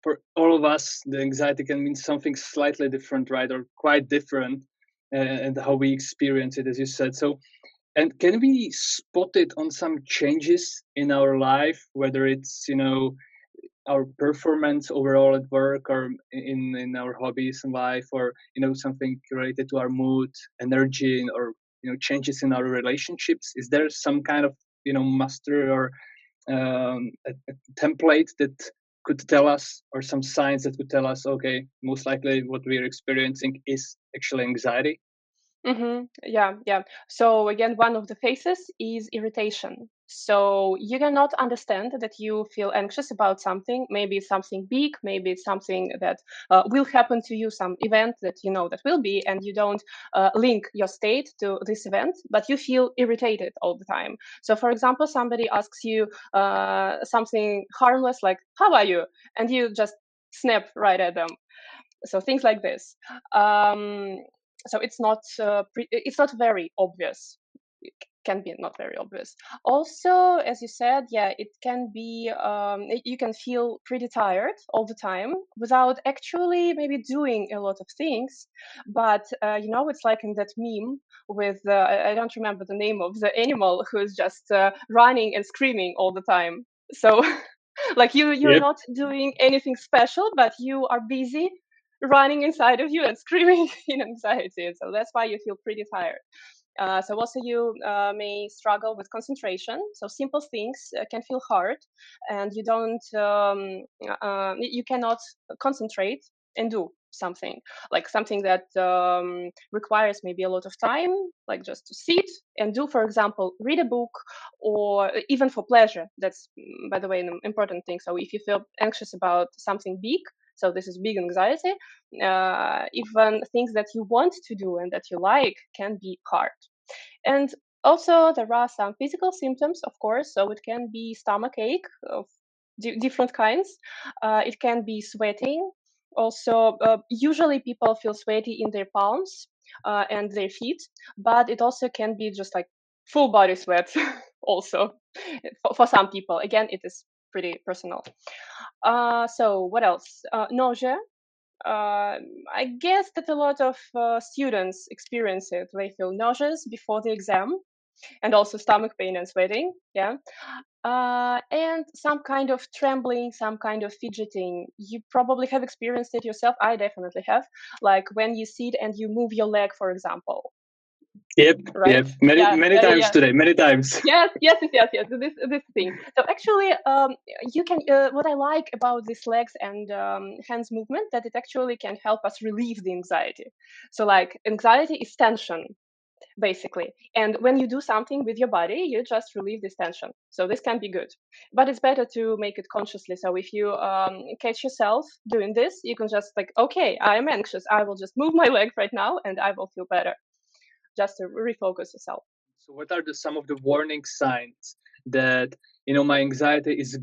for all of us, the anxiety can mean something slightly different, right, or quite different, and how we experience it, as you said. So, and can we spot it on some changes in our life, whether it's our performance overall at work, or in our hobbies in life, or something related to our mood, energy, or changes in our relationships? Is there some kind of master, or a template that could tell us, or some signs that could tell us, okay, most likely what we're experiencing is actually anxiety? Yeah, yeah. So again, one of the phases is irritation. So you cannot understand that you feel anxious about something. Maybe it's something big, maybe it's something that will happen to you, some event that you know that will be, and you don't link your state to this event, but you feel irritated all the time. So, for example, somebody asks you something harmless like, "How are you?" and you just snap right at them. So things like this. Um, so it's not very obvious. It can be not very obvious. Also, as you said, yeah, it can be. You can feel pretty tired all the time without actually maybe doing a lot of things. But it's like in that meme with I don't remember the name of the animal who is just running and screaming all the time. So like you're Yep. not doing anything special, but you are busy running inside of you and screaming in anxiety. So that's why you feel pretty tired. So also you may struggle with concentration. So simple things can feel hard, and you cannot concentrate and do something like something that requires maybe a lot of time, like just to sit and do, for example, read a book, or even for pleasure. That's, by the way, an important thing. So if you feel anxious about something big, so this is big anxiety, even things that you want to do and that you like can be hard. And also, there are some physical symptoms, of course. So it can be stomach ache of different kinds. It can be sweating. Also, usually people feel sweaty in their palms and their feet, but it also can be just like full body sweat. Also, for some people, again, it is pretty personal. So what else? Nausea. uh, I guess that a lot of students experience it. They feel nauseous before the exam, and also stomach pain and sweating. Yeah, and some kind of trembling, some kind of fidgeting. You probably have experienced it yourself. I definitely have. Like when you sit and you move your leg, for example. Yep. Right? Yep. Many Yeah, many yeah, yeah, times yeah. today. Many times. Yes. This thing. So actually, you can. What I like about these legs and hands movement, that it actually can help us relieve the anxiety. So like anxiety is tension, basically, and when you do something with your body, you just relieve this tension. So this can be good, but it's better to make it consciously. So if you catch yourself doing this, you can just like, okay, I am anxious. I will just move my leg right now, and I will feel better. Just to refocus yourself. So, what are some of the warning signs that my anxiety is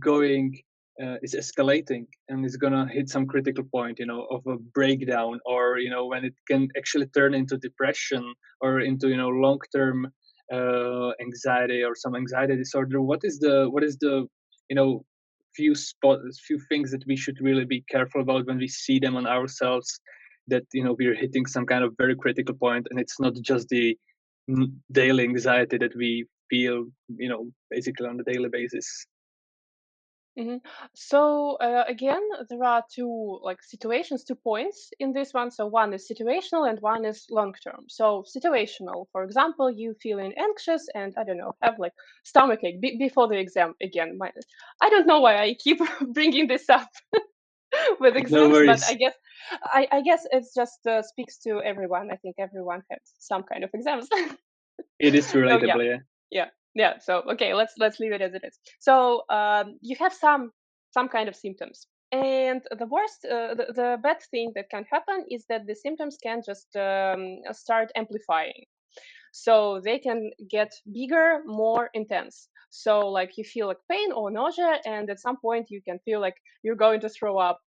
is escalating, and is gonna hit some critical point, of a breakdown, or when it can actually turn into depression, or into long term anxiety, or some anxiety disorder? What is the you know few things that we should really be careful about when we see them on ourselves, that we're hitting some kind of very critical point, and it's not just the daily anxiety that we feel, basically on a daily basis. hmm So again, there are two like situations, 2 points in this one. So one is situational and one is long term. So situational, for example, you feeling anxious and I don't know, have like stomachache before the exam. Again, I don't know why I keep bringing this up with No exams, but worries. I guess it just speaks to everyone. I think everyone had some kind of exams. It is So yeah, relatable, yeah. yeah, yeah. So okay, let's leave it as it is. So you have some kind of symptoms, and the bad thing that can happen is that the symptoms can just start amplifying. So they can get bigger, more intense. So like you feel like pain or nausea, and at some point you can feel like you're going to throw up.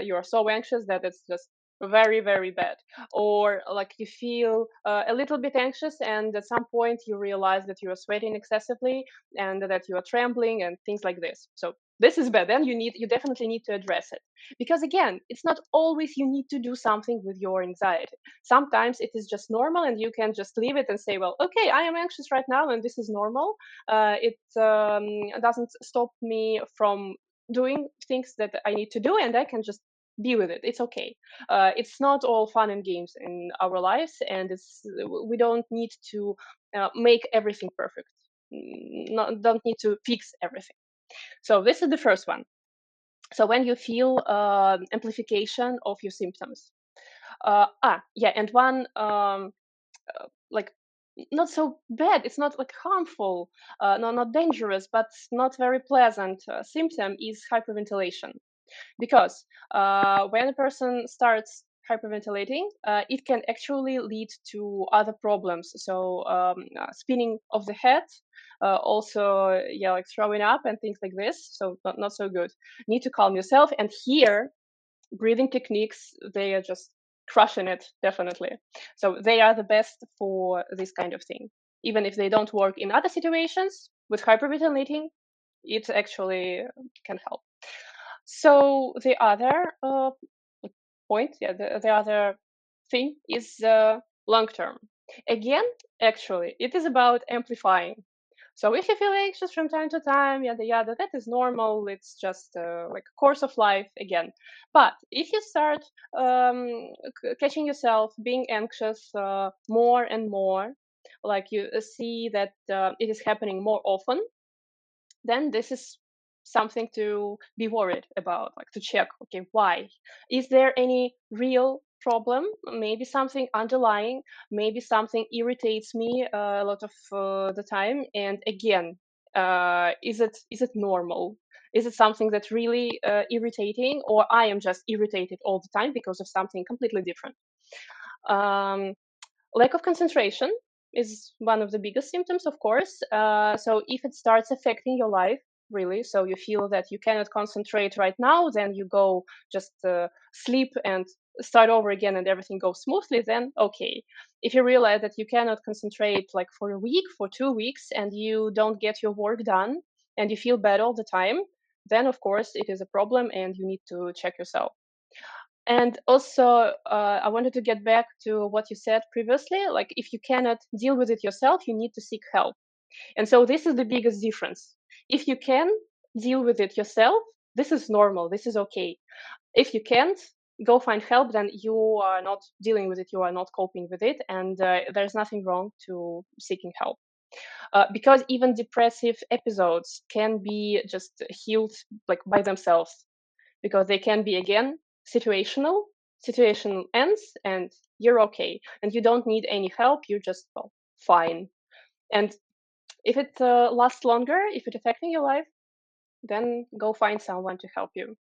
You are so anxious that it's just very very bad, or like you feel a little bit anxious, and at some point you realize that you are sweating excessively and that you are trembling and things like this. So this is bad. Then you definitely need to address it, because again, it's not always you need to do something with your anxiety. Sometimes it is just normal, and you can just leave it and say, well, okay, I am anxious right now, and this is normal. It doesn't stop me from doing things that I need to do, and I can just be with it. It's okay. It's not all fun and games in our lives, and we don't need to make everything perfect. Don't need to fix everything. So this is the first one. So when you feel amplification of your symptoms. Yeah, and one like not so bad. It's not like harmful, no, not dangerous, but not very pleasant symptom is hyperventilation. Because when a person starts hyperventilating, it can actually lead to other problems. So spinning of the head, also, yeah, like throwing up and things like this. So not so good. Need to calm yourself. And here, breathing techniques, they are just crushing it, definitely. So they are the best for this kind of thing. Even if they don't work in other situations, with hyperventilating, it actually can help. So the other point, yeah, the other thing is long term. Again, actually, it is about amplifying. So if you feel anxious from time to time, yada yada, that is normal. It's just like a course of life again. But if you start catching yourself being anxious more and more, like you see that it is happening more often, then this is something to be worried about, like to check, okay, why? Is there any real problem? Maybe something underlying, maybe something irritates me a lot of the time. And again, is it normal? Is it something that's really irritating, or I am just irritated all the time because of something completely different? Um, Lack of concentration is one of the biggest symptoms, of course. So if it starts affecting your life, really, so you feel that you cannot concentrate right now, then you go just sleep and start over again and everything goes smoothly, then okay. If you realize that you cannot concentrate like for a week, for 2 weeks, and you don't get your work done and you feel bad all the time, then of course it is a problem and you need to check yourself. And also, I wanted to get back to what you said previously. Like, if you cannot deal with it yourself, you need to seek help. And so, this is the biggest difference. If you can deal with it yourself, this is normal, this is okay. If you can't, go find help, then you are not dealing with it, you are not coping with it, and there's nothing wrong to seeking help. Because even depressive episodes can be just healed like by themselves, because they can be again situational. Situation ends and you're okay, and you don't need any help. You're just, well, fine. And if it lasts longer, if it's affecting your life, then go find someone to help you.